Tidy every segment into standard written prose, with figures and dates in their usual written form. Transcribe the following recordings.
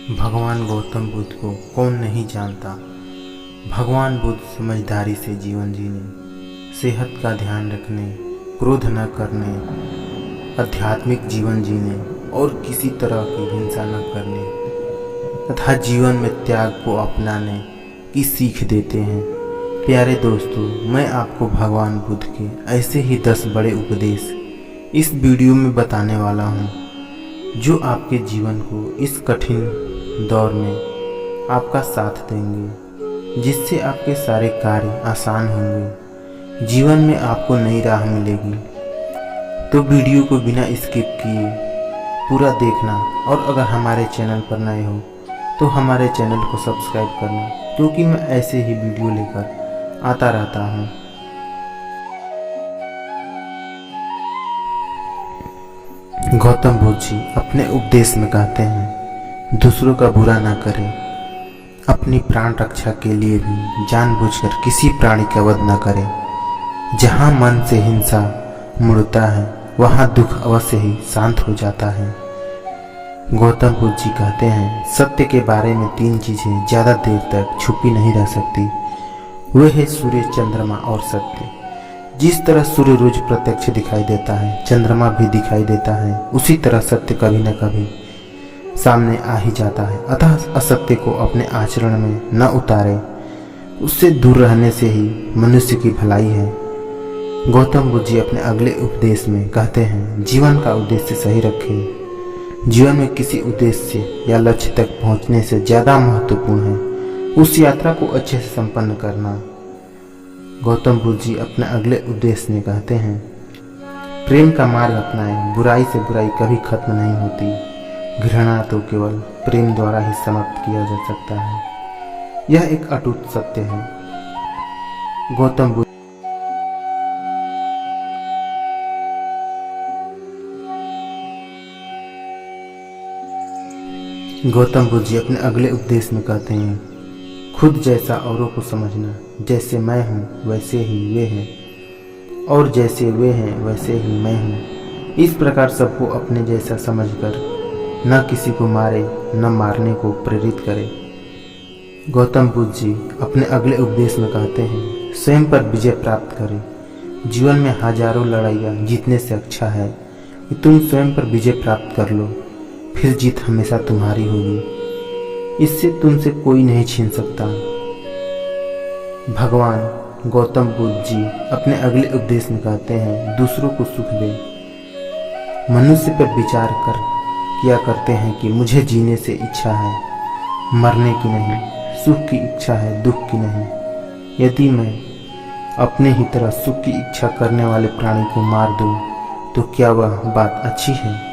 भगवान गौतम बुद्ध को कौन नहीं जानता। भगवान बुद्ध समझदारी से जीवन जीने, सेहत का ध्यान रखने, क्रोध न करने, आध्यात्मिक जीवन जीने और किसी तरह की हिंसा न करने तथा जीवन में त्याग को अपनाने की सीख देते हैं। प्यारे दोस्तों, मैं आपको भगवान बुद्ध के ऐसे ही 10 बड़े उपदेश इस वीडियो में बताने वाला हूँ, जो आपके जीवन को इस कठिन दौर में आपका साथ देंगे, जिससे आपके सारे कार्य आसान होंगे, जीवन में आपको नई राह मिलेगी। तो वीडियो को बिना स्किप किए पूरा देखना, और अगर हमारे चैनल पर नए हो तो हमारे चैनल को सब्सक्राइब करना, क्योंकि मैं ऐसे ही वीडियो लेकर आता रहता हूँ। गौतम बुद्ध जी अपने उपदेश में कहते हैं, दूसरों का बुरा ना करें, अपनी प्राण रक्षा के लिए भी जानबूझकर किसी प्राणी का वध न करें। जहाँ मन से हिंसा मुड़ता है, वहाँ दुख अवश्य ही शांत हो जाता है। गौतम बुद्ध जी कहते हैं, सत्य के बारे में 3 चीजें ज्यादा देर तक छुपी नहीं रह सकती। वे है सूर्य, चंद्रमा और सत्य। जिस तरह सूर्य रोज प्रत्यक्ष दिखाई देता है, चंद्रमा भी दिखाई देता है, उसी तरह सत्य कभी न कभी सामने आ ही जाता है। अतः असत्य को अपने आचरण में न उतारे, उससे दूर रहने से ही मनुष्य की भलाई है। गौतम बुद्ध जी अपने अगले उपदेश में कहते हैं, जीवन का उद्देश्य सही रखें। जीवन में किसी उद्देश्य या लक्ष्य तक पहुंचने से ज्यादा महत्वपूर्ण है उस यात्रा को अच्छे से संपन्न करना। गौतम बुद्ध जी अपने अगले उपदेश में कहते हैं, प्रेम का मार्ग अपनाएं। बुराई से बुराई कभी खत्म नहीं होती। घृणा तो केवल प्रेम द्वारा ही समाप्त किया जा सकता है। यह एक अटूट सत्य है। गौतम बुद्ध जी अपने अगले उपदेश में कहते हैं, खुद जैसा औरों को समझना। जैसे मैं हूँ वैसे ही वे हैं, और जैसे वे हैं वैसे ही मैं हूँ। इस प्रकार सबको अपने जैसा समझकर न किसी को मारे, न मारने को प्रेरित करे। गौतम बुद्ध जी अपने अगले उपदेश में कहते हैं, स्वयं पर विजय प्राप्त करें। जीवन में हजारों लड़ाइयाँ जीतने से अच्छा है कि तुम स्वयं पर विजय प्राप्त कर लो, फिर जीत हमेशा तुम्हारी होगी। इससे तुमसे कोई नहीं छीन सकता। भगवान गौतम बुद्ध जी अपने अगले उपदेश में कहते हैं, दूसरों को सुख दे। मनुष्य पर विचार किया करते हैं कि मुझे जीने से इच्छा है, मरने की नहीं। सुख की इच्छा है, दुख की नहीं। यदि मैं अपने ही तरह सुख की इच्छा करने वाले प्राणी को मार दूं, तो क्या वह बात अच्छी है?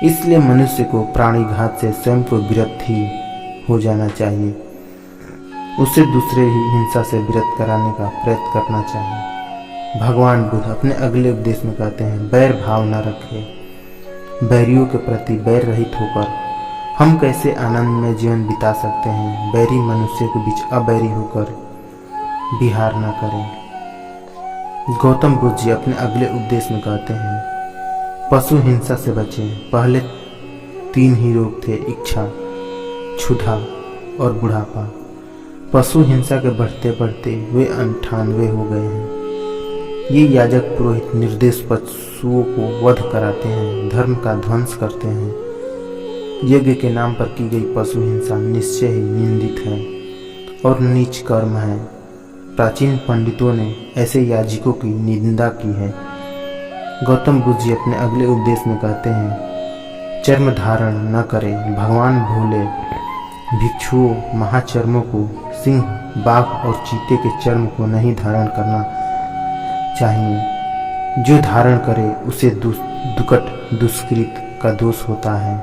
इसलिए मनुष्य को प्राणी घात से स्वयं को विरत ही हो जाना चाहिए। उसे दूसरे ही हिंसा से विरत कराने का प्रयत्न करना चाहिए। भगवान बुद्ध अपने अगले उपदेश में कहते हैं, बैर भाव न रखें। बैरियों के प्रति बैर रहित होकर हम कैसे आनंद में जीवन बिता सकते हैं? बैरी मनुष्य के बीच अबैरी होकर विहार न करें। गौतम बुद्ध जी अपने अगले उपदेश में कहते हैं, पशु हिंसा से बचें। पहले 3 ही रोग थे, इच्छा, क्षुधा और बुढ़ापा। पशु हिंसा के बढ़ते बढ़ते वे 98 हो गए हैं। ये याजक पुरोहित निर्देश पशुओं को वध कराते हैं, धर्म का ध्वंस करते हैं। यज्ञ के नाम पर की गई पशु हिंसा निश्चय ही निंदित है और नीच कर्म है। प्राचीन पंडितों ने ऐसे याजकों की निंदा की है। गौतम बुद्ध जी अपने अगले उपदेश में कहते हैं, चर्म धारण न करें। भगवान भोले भिक्षुओं महाचर्मों को, सिंह, बाघ और चीते के चर्म को नहीं धारण करना चाहिए। जो धारण करे उसे दुष्कृत का दोष होता है।